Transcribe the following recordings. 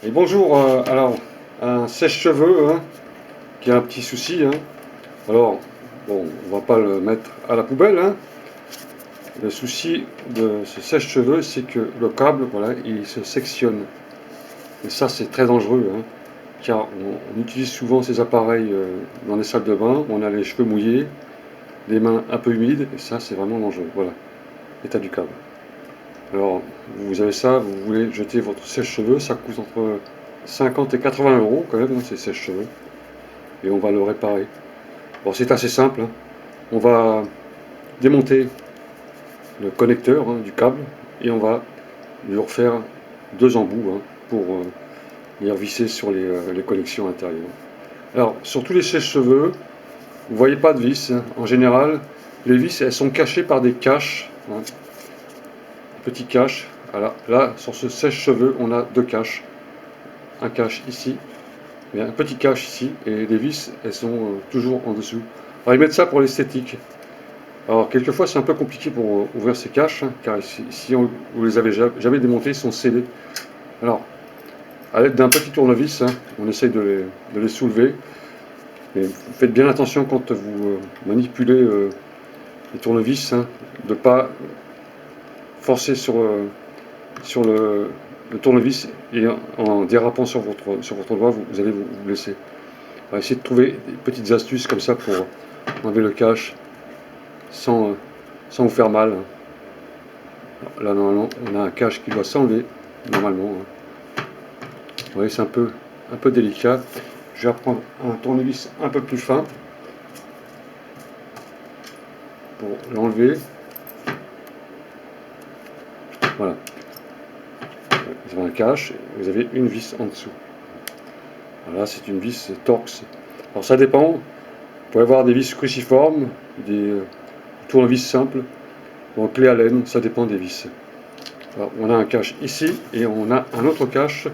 Et bonjour, alors, un sèche-cheveux hein, qui a un petit souci. Hein. Alors, bon, on va pas le mettre à la poubelle. Hein. Le souci de ce sèche-cheveux, c'est que le câble, voilà, il se sectionne. Et ça, c'est très dangereux, hein, car on utilise souvent ces appareils dans les salles de bain. On a les cheveux mouillés, les mains un peu humides, et ça, c'est vraiment dangereux. Voilà, l'état du câble. Alors, vous avez ça, vous voulez jeter votre sèche-cheveux, ça coûte entre 50 et 80 euros quand même, hein, ces sèche-cheveux. Et on va le réparer. Bon, c'est assez simple. Hein. On va démonter le connecteur hein, du câble et on va lui refaire deux embouts hein, pour les revisser sur les connexions intérieures. Alors, sur tous les sèche-cheveux, vous ne voyez pas de vis. Hein. En général, les vis, elles sont cachées par des caches. Hein, des petits caches. Voilà. Là, sur ce sèche-cheveux, on a deux caches. Un cache ici, et un petit cache ici, et les vis, elles sont toujours en dessous. Alors, ils mettent ça pour l'esthétique. Alors, quelquefois, c'est un peu compliqué pour ouvrir ces caches, hein, car si vous les avez jamais démontées, ils sont scellés. Alors, à l'aide d'un petit tournevis, hein, on essaye de les soulever. Mais faites bien attention quand vous manipulez les tournevis, hein, de ne pas forcer sur le tournevis et en dérapant sur votre doigt, vous allez vous blesser. Alors, essayez de trouver des petites astuces comme ça pour enlever le cache sans vous faire mal. Là, normalement, on a un cache qui doit s'enlever, normalement. Hein. Vous voyez, c'est un peu délicat. Je vais reprendre un tournevis un peu plus fin pour l'enlever. Voilà. Vous avez un cache, vous avez une vis en dessous. Voilà, c'est une vis Torx. Alors ça dépend. Vous pouvez avoir des vis cruciformes, des tournevis simples, ou en clé à laine, ça dépend des vis. Alors, on a un cache ici et on a un autre cache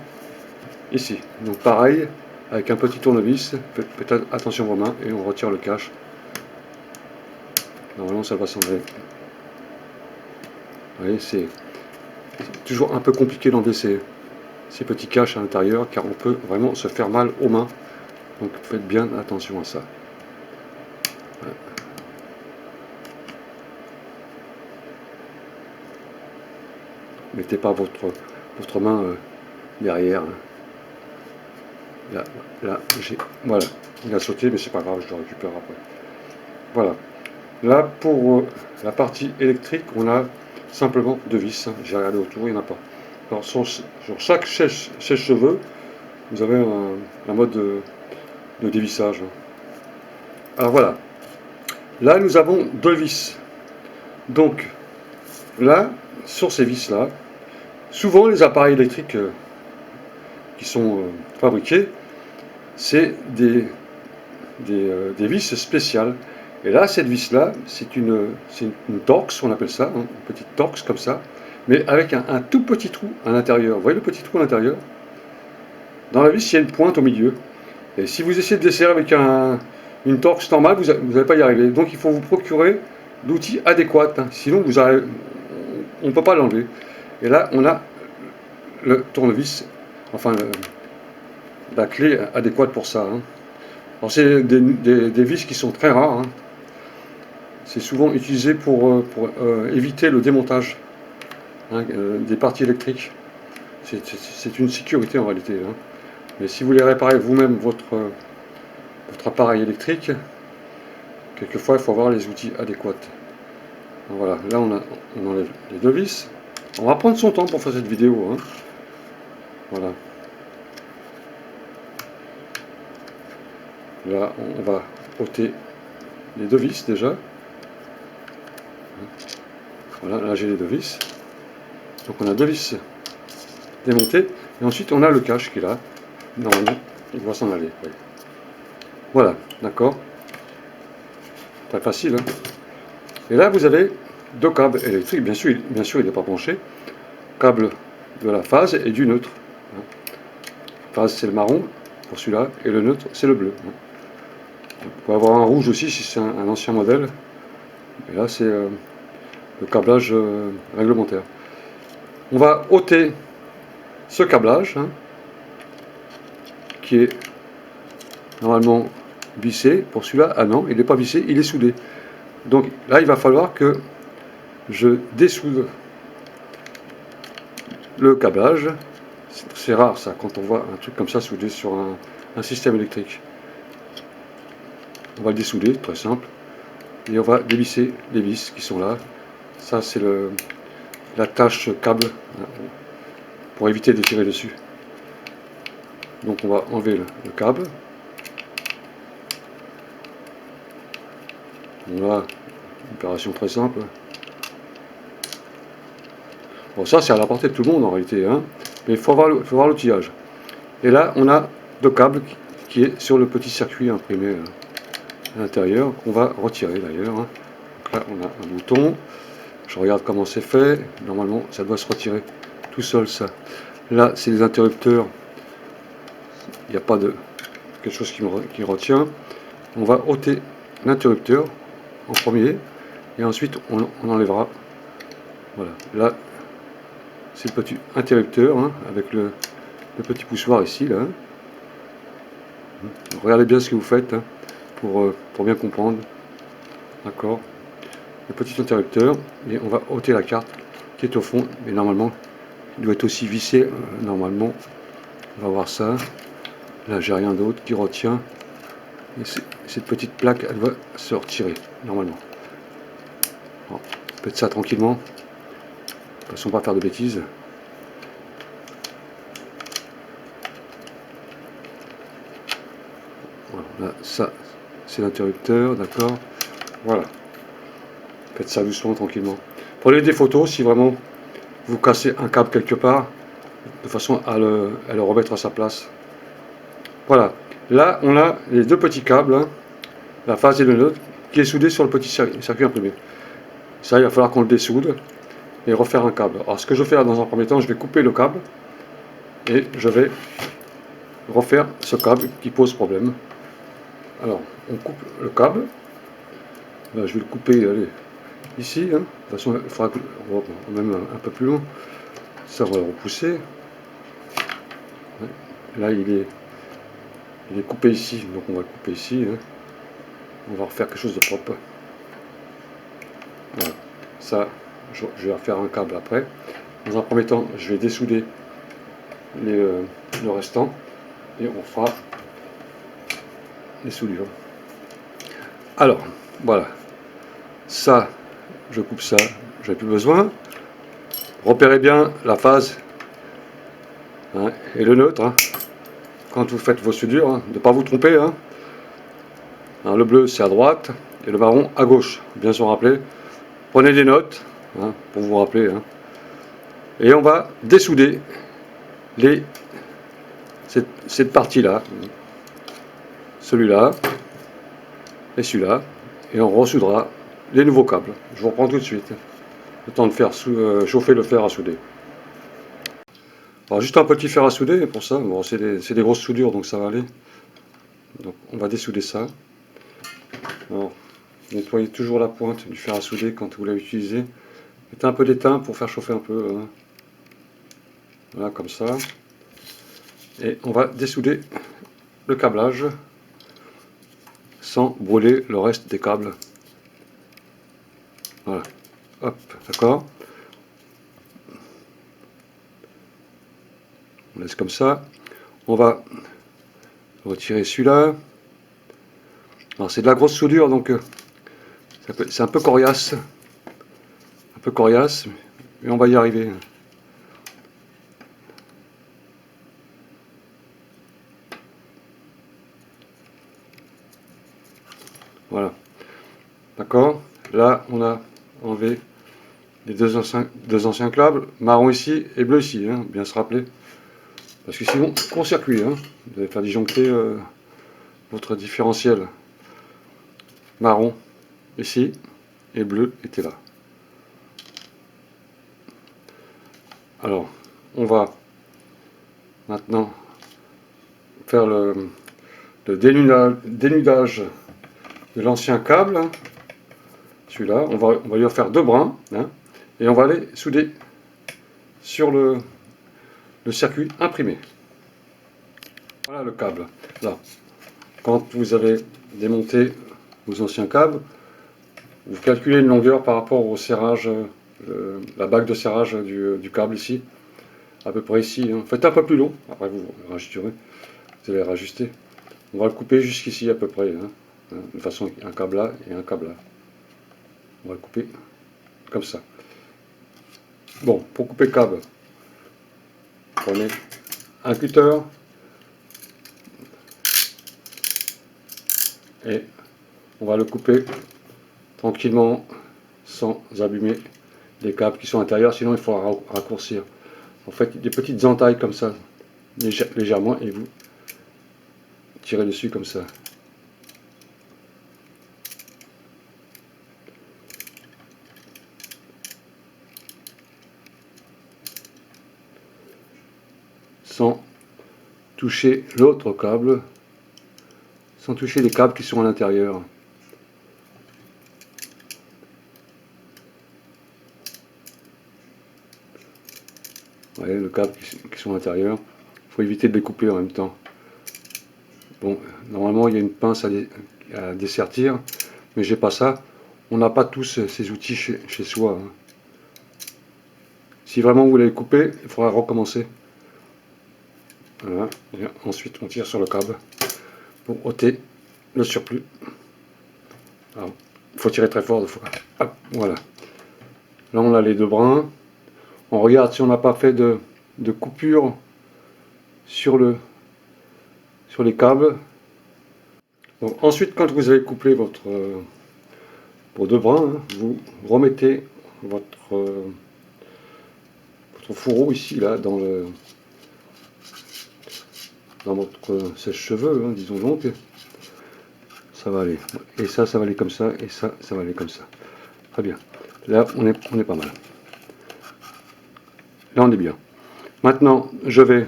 ici. Donc pareil, avec un petit tournevis, faites attention à vos mains et on retire le cache. Normalement ça va s'enlever. Vous voyez, c'est toujours un peu compliqué d'enlever ces petits caches à l'intérieur car on peut vraiment se faire mal aux mains. Donc faites bien attention à ça. Voilà. Mettez pas votre main derrière. Là, voilà, il a sauté, mais c'est pas grave, je le récupère après. Voilà. Là, pour la partie électrique, on a simplement deux vis. Hein. J'ai regardé autour, il n'y en a pas. Alors, sur chaque sèche-cheveux, vous avez un mode de dévissage. Alors voilà. Là, nous avons deux vis. Donc, là, sur ces vis-là, souvent les appareils électriques qui sont fabriqués, c'est des vis spéciales. Et là, cette vis-là, c'est une Torx, on appelle ça, hein, une petite Torx comme ça, mais avec un tout petit trou à l'intérieur. Vous voyez le petit trou à l'intérieur? Dans la vis, il y a une pointe au milieu. Et si vous essayez de desserrer avec une Torx normale, vous n'allez pas y arriver. Donc il faut vous procurer l'outil adéquat, hein, sinon on ne peut pas l'enlever. Et là, on a le tournevis, enfin la clé adéquate pour ça. Hein. Alors c'est des vis qui sont très rares. Hein. C'est souvent utilisé pour éviter le démontage hein, des parties électriques. C'est une sécurité en réalité. Hein. Mais si vous voulez réparer vous-même votre appareil électrique, quelquefois il faut avoir les outils adéquats. Donc voilà, là on enlève les deux vis. On va prendre son temps pour faire cette vidéo. Hein. Voilà. Là on va ôter les deux vis déjà. Voilà, là j'ai les deux vis. Donc on a deux vis démontées. Et ensuite on a le cache qui est là. Normalement, il doit s'en aller. Oui. Voilà, d'accord. Très facile. Hein. Et là vous avez deux câbles électriques. Bien sûr il n'est pas branché. Câble de la phase et du neutre. Hein. Phase c'est le marron pour celui-là. Et le neutre c'est le bleu. Hein. Vous pouvez avoir un rouge aussi si c'est un ancien modèle. Et là c'est le câblage réglementaire. On va ôter ce câblage. Hein. qui est normalement vissé. Pour celui-là, ah non, il n'est pas vissé, il est soudé. Donc là, il va falloir que je dessoude le câblage. C'est rare ça, quand on voit un truc comme ça soudé sur un système électrique. On va le dessouder, très simple. Et on va dévisser les vis qui sont là. Ça, c'est l'attache câble, hein, pour éviter de tirer dessus. Donc on va enlever le câble. Voilà, opération très simple. Bon, ça c'est à la portée de tout le monde en réalité, hein, mais il faut voir l'outillage. Et là, on a le câble qui est sur le petit circuit imprimé à l'intérieur, qu'on va retirer d'ailleurs. Hein. Donc là, on a un bouton. Je regarde comment c'est fait. Normalement, ça doit se retirer tout seul, ça. Là, c'est les interrupteurs. Il n'y a pas de quelque chose qui retient. On va ôter l'interrupteur en premier et ensuite on enlèvera. Voilà, là c'est le petit interrupteur, hein, avec le petit poussoir ici là. Regardez bien ce que vous faites, hein, pour bien comprendre. D'accord, le petit interrupteur, et on va ôter la carte qui est au fond, mais normalement il doit être aussi vissé, normalement. On va voir ça. Là j'ai rien d'autre qui retient. Et cette petite plaque, elle va se retirer, normalement. Bon, faites ça tranquillement. De toute façon, pas faire de bêtises. Voilà, là, ça, c'est l'interrupteur, d'accord. Voilà. Faites ça doucement, tranquillement. Prenez des photos si vraiment vous cassez un câble quelque part, de façon à le remettre à sa place. Voilà. Là, on a les deux petits câbles, hein, la phase et le nœud, qui est soudé sur le petit circuit imprimé. Ça, il va falloir qu'on le dessoude et refaire un câble. Alors, ce que je vais faire dans un premier temps, je vais couper le câble et je vais refaire ce câble qui pose problème. Alors, on coupe le câble. Là, je vais le couper, allez, ici. Hein. De toute façon, il faudra même un peu plus loin. Ça, on va le repousser. Là, il est coupé ici, donc on va le couper ici. Hein. On va refaire quelque chose de propre. Voilà. Ça, je vais refaire un câble après. Dans un premier temps, je vais dessouder le restant et on fera les soudures. Alors, voilà. Ça, je coupe ça, j'en ai plus besoin. Repérez bien la phase, hein, et le neutre, hein, quand vous faites vos soudures, hein, de ne pas vous tromper. Hein. Hein, le bleu c'est à droite et le marron à gauche, bien se rappeler. Prenez des notes, hein, pour vous rappeler. Hein. Et on va dessouder cette partie-là, celui-là et celui-là, et on ressoudera les nouveaux câbles. Je vous reprends tout de suite. Le temps de faire chauffer le fer à souder. Alors juste un petit fer à souder pour ça. Bon, c'est des grosses soudures, donc ça va aller. Donc on va dessouder ça. Alors, nettoyez toujours la pointe du fer à souder quand vous l'avez utilisé. Mettez un peu d'étain pour faire chauffer un peu. Hein. Voilà, comme ça. Et on va dessouder le câblage sans brûler le reste des câbles. Voilà. Hop, d'accord. On laisse comme ça. On va retirer celui-là. Alors c'est de la grosse soudure, donc c'est un peu coriace. Un peu coriace, mais on va y arriver. Voilà. D'accord. Là, on a enlevé les deux anciens câbles, marron ici et bleu ici, hein, bien se rappeler. Parce que sinon, court-circuit, hein, vous allez faire disjoncter votre différentiel. Marron ici et bleu était là. Alors, on va maintenant faire le dénudage de l'ancien câble. Hein. Celui-là, on va lui faire deux brins, hein, et on va aller souder sur le circuit imprimé. Voilà le câble. Là, quand vous avez démonté vos anciens câbles, vous calculez une longueur par rapport au serrage, la bague de serrage du câble ici, à peu près ici. Hein. Faites un peu plus long, après vous rajusterez, vous allez rajuster. On va le couper jusqu'ici à peu près, hein. De façon un câble là et un câble là. On va le couper comme ça. Bon, pour couper le câble, prenez un cutter et on va le couper tranquillement sans abîmer les câbles qui sont à l'intérieur, sinon il faut raccourcir. En fait, des petites entailles comme ça, légèrement, et vous tirez dessus comme ça. Sans toucher l'autre câble, sans toucher les câbles qui sont à l'intérieur. Vous voyez, le câble qui sont à l'intérieur, il faut éviter de les couper en même temps. Bon, normalement il y a une pince à dessertir, mais j'ai pas ça. On n'a pas tous ces outils chez soi. Hein. Si vraiment vous voulez les couper, il faudra recommencer. Voilà. Et ensuite on tire sur le câble pour ôter le surplus. Alors, il faut tirer très fort. Hop, voilà. Là on a les deux brins. On regarde si on n'a pas fait de coupure sur les câbles. Donc, ensuite, quand vous avez couplé vos deux brins, hein, vous remettez votre fourreau ici, là, dans votre sèche-cheveux, hein, disons donc. Ça va aller. Et ça va aller comme ça, et ça va aller comme ça. Très bien. Là, on est pas mal. Là, on est bien. Maintenant, je vais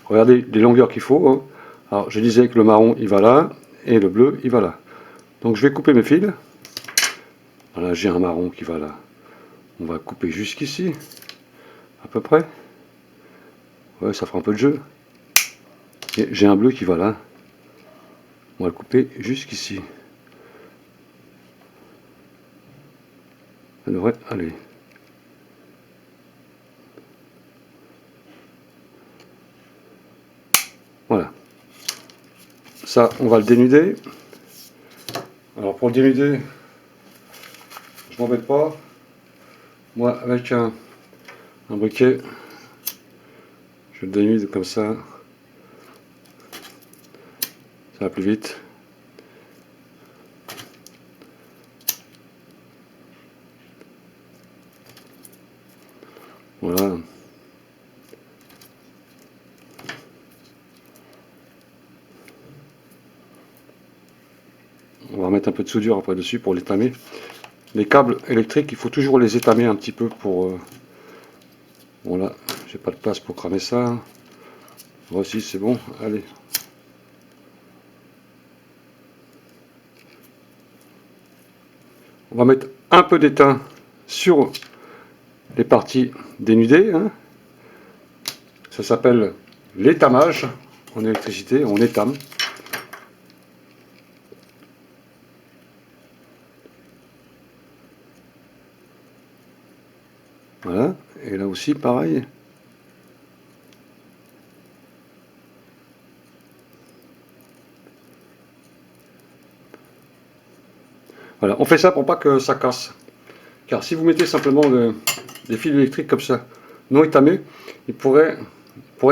regarder les longueurs qu'il faut. Hein. Alors, je disais que le marron, il va là, et le bleu, il va là. Donc, je vais couper mes fils. Voilà, j'ai un marron qui va là. On va couper jusqu'ici, à peu près. Ouais, ça fera un peu de jeu. Et j'ai un bleu qui va là. On va le couper jusqu'ici. Ça devrait aller. Voilà. Ça, on va le dénuder. Alors pour le dénuder, je m'embête pas. Moi, avec un briquet, je le dénude comme ça. Ça va plus vite. Voilà. On va remettre un peu de soudure après dessus pour l'étamer. Les câbles électriques, il faut toujours les étamer un petit peu pour... Voilà, j'ai pas de place pour cramer ça. Voici, c'est bon. Allez. On va mettre un peu d'étain sur les parties dénudées. Hein. Ça s'appelle l'étamage en électricité, on étame. Voilà, et là aussi pareil. Voilà, on fait ça pour pas que ça casse. Car si vous mettez simplement des fils électriques comme ça, non étamés, ils pourraient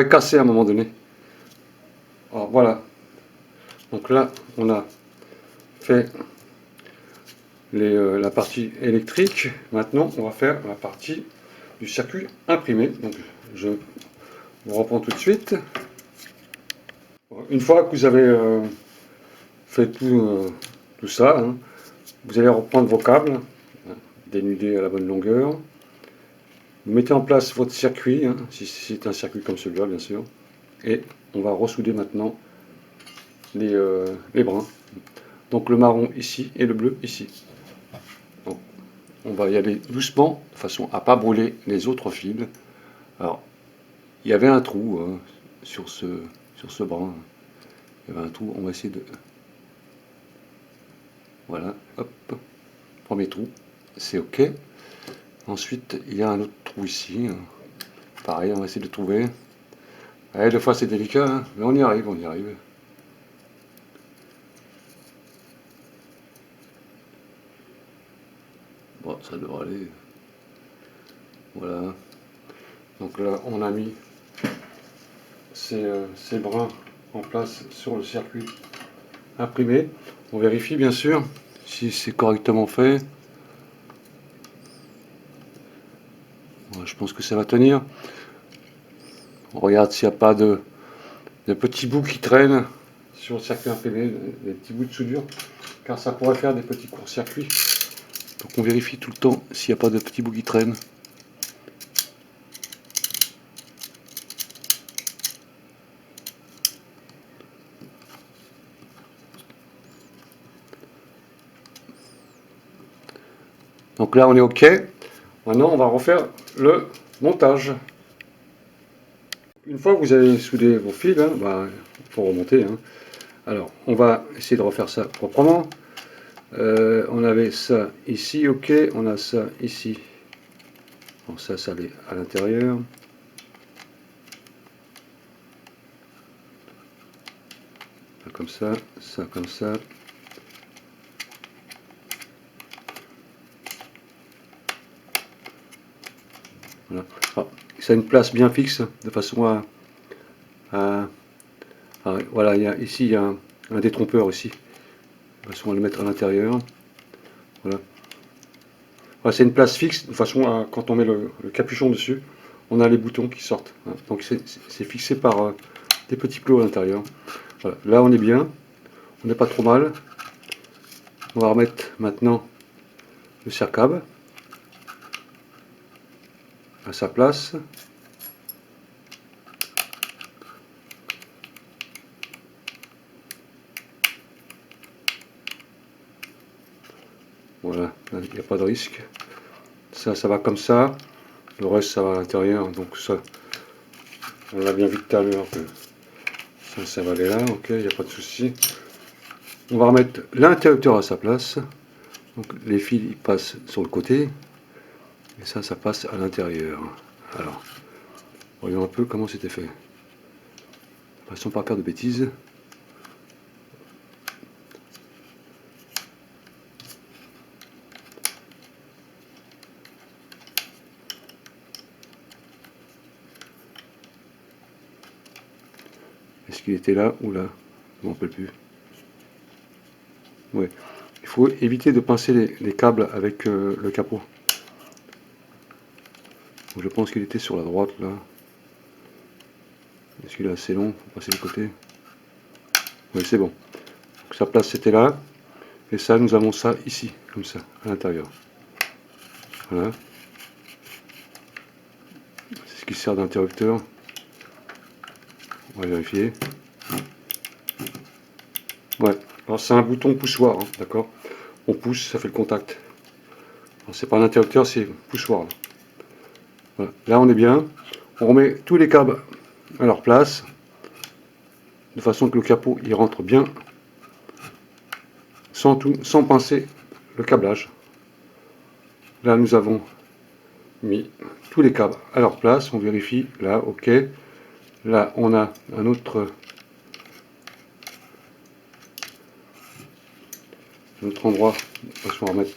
casser à un moment donné. Alors voilà. Donc là, on a fait la partie électrique. Maintenant, on va faire la partie du circuit imprimé. Donc je vous reprends tout de suite. Une fois que vous avez fait tout ça, hein, vous allez reprendre vos câbles, hein, dénudés à la bonne longueur. Vous mettez en place votre circuit, hein, si c'est un circuit comme celui-là, bien sûr. Et on va ressouder maintenant les brins. Donc le marron ici et le bleu ici. Donc, on va y aller doucement, de façon à ne pas brûler les autres fils. Alors, il y avait un trou, hein, sur ce brin. Il y avait un trou, on va essayer de... Voilà, hop, premier trou, c'est ok. Ensuite, il y a un autre trou ici. Pareil, on va essayer de le trouver. Ouais, des fois c'est délicat, hein, mais on y arrive, on y arrive. Bon, ça devrait aller. Voilà. Donc là, on a mis ces brins en place sur le circuit imprimé. On vérifie bien sûr si c'est correctement fait. Bon, je pense que ça va tenir. On regarde s'il n'y a pas de petits bouts qui traînent sur le circuit imprimé, des petits bouts de soudure, car ça pourrait faire des petits courts-circuits. Donc on vérifie tout le temps s'il n'y a pas de petits bouts qui traînent. Donc là on est ok. Maintenant on va refaire le montage. Une fois que vous avez soudé vos fils, hein, il faut remonter. Hein. Alors on va essayer de refaire ça proprement. On avait ça ici, ok, on a ça ici. Bon, ça allait à l'intérieur. Comme ça comme ça. Voilà. Alors, ça a une place bien fixe, de façon voilà, ici il y a un détrompeur ici, de façon à le mettre à l'intérieur. Voilà. Voilà, c'est une place fixe, de façon à, quand on met le capuchon dessus, on a les boutons qui sortent. Hein. Donc c'est fixé par des petits plots à l'intérieur. Voilà. Là on est bien, on n'est pas trop mal. On va remettre maintenant le serre-câble à sa place. Voilà, il n'y a pas de risque. Ça va comme ça. Le reste, ça va à l'intérieur. Donc ça, on l'a bien vu tout à l'heure que ça va aller là. Ok, il n'y a pas de souci. On va remettre l'interrupteur à sa place. Donc les fils ils passent sur le côté. Et ça passe à l'intérieur. Alors, voyons un peu comment c'était fait. Façon pas faire de bêtises. Est-ce qu'il était là ou là? Je ne m'en rappelle plus. Ouais. Il faut éviter de pincer les câbles avec le capot. Donc, je pense qu'il était sur la droite là. Est-ce qu'il est assez long? Faut passer du côté. Oui, c'est bon. Donc, sa place c'était là. Et ça, nous avons ça ici, comme ça, à l'intérieur. Voilà. C'est ce qui sert d'interrupteur. On va vérifier. Ouais, alors c'est un bouton poussoir, hein, d'accord. On pousse, ça fait le contact. C'est pas un interrupteur, c'est poussoir. Là. Voilà. Là, on est bien. On remet tous les câbles à leur place, de façon que le capot il rentre bien, sans pincer le câblage. Là, nous avons mis tous les câbles à leur place. On vérifie. Là, ok. Là, on a un autre endroit. On va remettre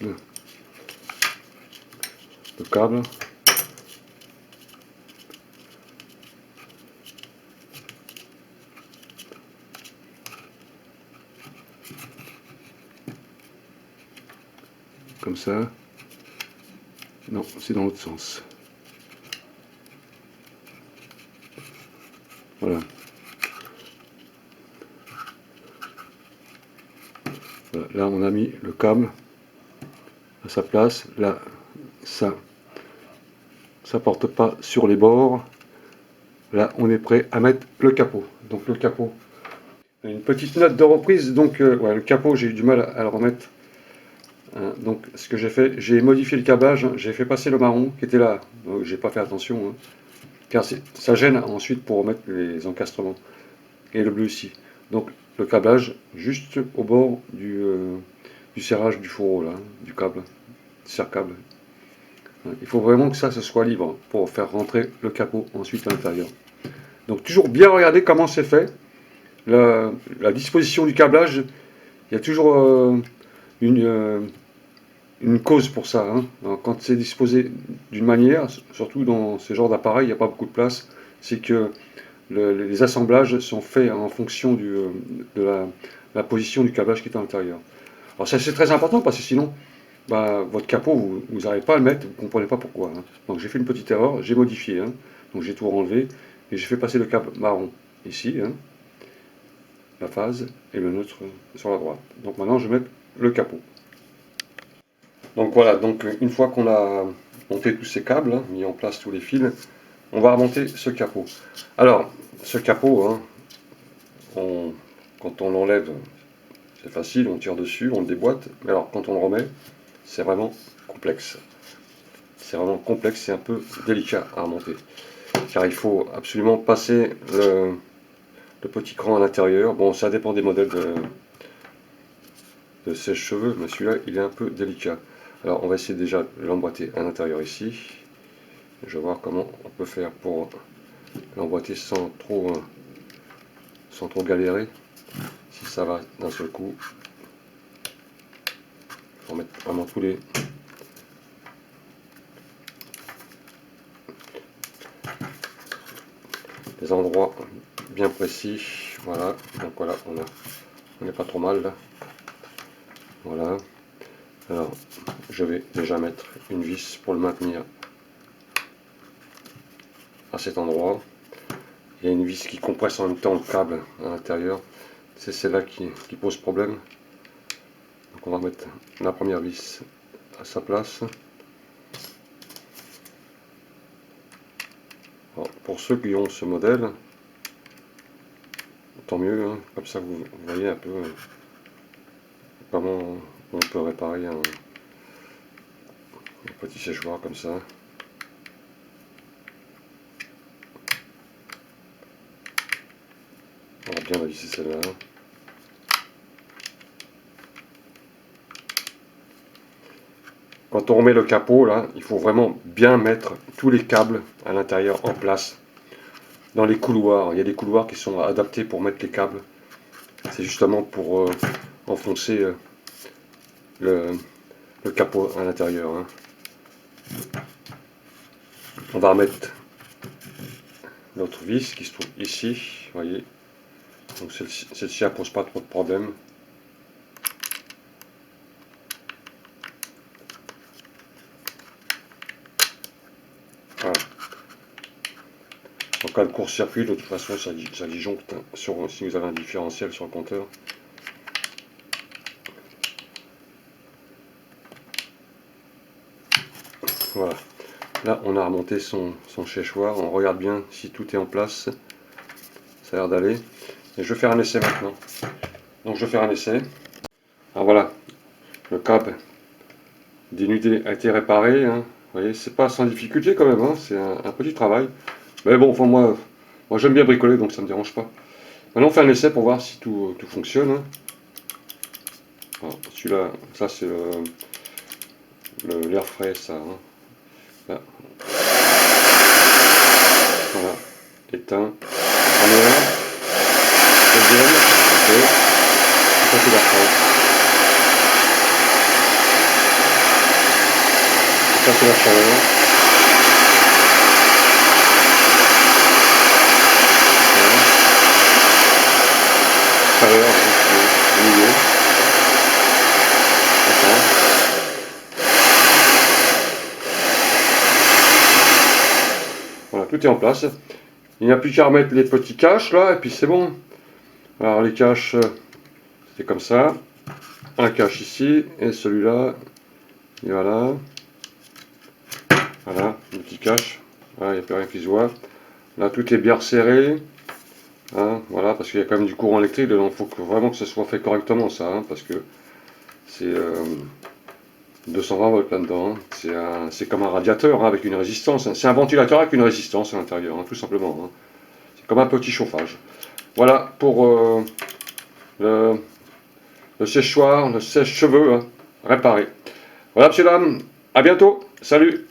le câble. Comme ça. Non, c'est dans l'autre sens. Voilà. Voilà. Là, on a mis le câble à sa place. Là, ça porte pas sur les bords. Là, on est prêt à mettre le capot. Donc le capot, une petite note de reprise. Donc ouais, le capot, j'ai eu du mal à le remettre. Donc ce que j'ai fait, j'ai modifié le câblage. J'ai fait passer le marron qui était là. Donc j'ai pas fait attention. Hein. car ça gêne ensuite pour remettre les encastrements. Et le bleu aussi. Donc le câblage juste au bord du serrage du fourreau, là, du câble, serre-câble. Il faut vraiment que ça se soit libre pour faire rentrer le capot ensuite à l'intérieur. Donc toujours bien regarder comment c'est fait. La disposition du câblage, il y a toujours une cause pour ça. Hein. Quand c'est disposé d'une manière, surtout dans ce genre d'appareil, il n'y a pas beaucoup de place, c'est que les assemblages sont faits en fonction de la position du câblage qui est à l'intérieur. Alors ça c'est très important parce que sinon, bah, votre capot, vous n'arrivez pas à le mettre, vous ne comprenez pas pourquoi. Hein. Donc j'ai fait une petite erreur, j'ai modifié. Hein. Donc j'ai tout enlevé et j'ai fait passer le câble marron ici, hein, la phase, et le neutre sur la droite. Donc maintenant je vais mettre le capot. Donc voilà, donc une fois qu'on a monté tous ces câbles, hein, mis en place tous les fils, on va remonter ce capot. Alors, ce capot, hein, quand on l'enlève, c'est facile, on tire dessus, on le déboîte. Mais alors, quand on le remet, c'est vraiment complexe. C'est vraiment complexe, c'est un peu délicat à remonter. Car il faut absolument passer le petit cran à l'intérieur. Bon, ça dépend des modèles de sèche-cheveux, mais celui-là, il est un peu délicat. Alors, on va essayer déjà de l'emboîter à l'intérieur ici. Je vais voir comment on peut faire pour l'emboîter sans trop galérer. Si ça va d'un seul coup. Il faut mettre vraiment tous les endroits bien précis. Voilà, donc voilà, on n'est pas trop mal là. Voilà. Alors, je vais déjà mettre une vis pour le maintenir à cet endroit. Il y a une vis qui compresse en même temps le câble à l'intérieur. C'est celle-là qui pose problème. Donc on va mettre la première vis à sa place. Alors, pour ceux qui ont ce modèle, tant mieux, hein, comme ça vous voyez un peu comment on peut réparer un petit séchoir comme ça. On va bien visser celle-là. Quand on remet le capot, là, il faut vraiment bien mettre tous les câbles à l'intérieur en place. Dans les couloirs, il y a des couloirs qui sont adaptés pour mettre les câbles. C'est justement pour enfoncer le capot à l'intérieur. Hein. On va remettre notre vis qui se trouve ici, vous voyez. Donc celle-ci ne pose pas trop de problème. Voilà. En cas de court-circuit, de toute façon, ça disjoncte hein, si vous avez un différentiel sur le compteur. Voilà. Là, on a remonté son séchoir. On regarde bien si tout est en place. Ça a l'air d'aller. Et je vais faire un essai maintenant. Donc, je vais faire un essai. Alors voilà, le câble dénudé a été réparé. Hein. Vous voyez, c'est pas sans difficulté quand même. Hein. C'est un petit travail. Mais bon, enfin, moi j'aime bien bricoler, donc ça ne me dérange pas. Maintenant, on fait un essai pour voir si tout fonctionne. Hein. Celui-là, ça c'est l'air frais, ça. Hein. Là. Voilà, éteint. Première, deuxième, ok. Ça c'est l'air frais. Ça c'est la chaleur. Chaleur, au milieu. D'accord. Voilà, tout est en place. Il n'y a plus qu'à remettre les petits caches là, et puis c'est bon. Alors les caches, c'est comme ça. Un cache ici, et celui-là, et voilà. Voilà, le petit cache. Voilà, il n'y a plus rien qui se voit. Là, tout est bien resserré. Hein, voilà, parce qu'il y a quand même du courant électrique dedans. Il faut vraiment que ce soit fait correctement, ça, hein, parce que c'est 220 volts là-dedans. C'est comme un radiateur, hein, avec une résistance. Hein. C'est un ventilateur avec une résistance à l'intérieur, hein, tout simplement. Hein. C'est comme un petit chauffage. Voilà pour le, le séchoir, le sèche-cheveux, hein, réparé. Voilà, monsieur, dame. À bientôt. Salut.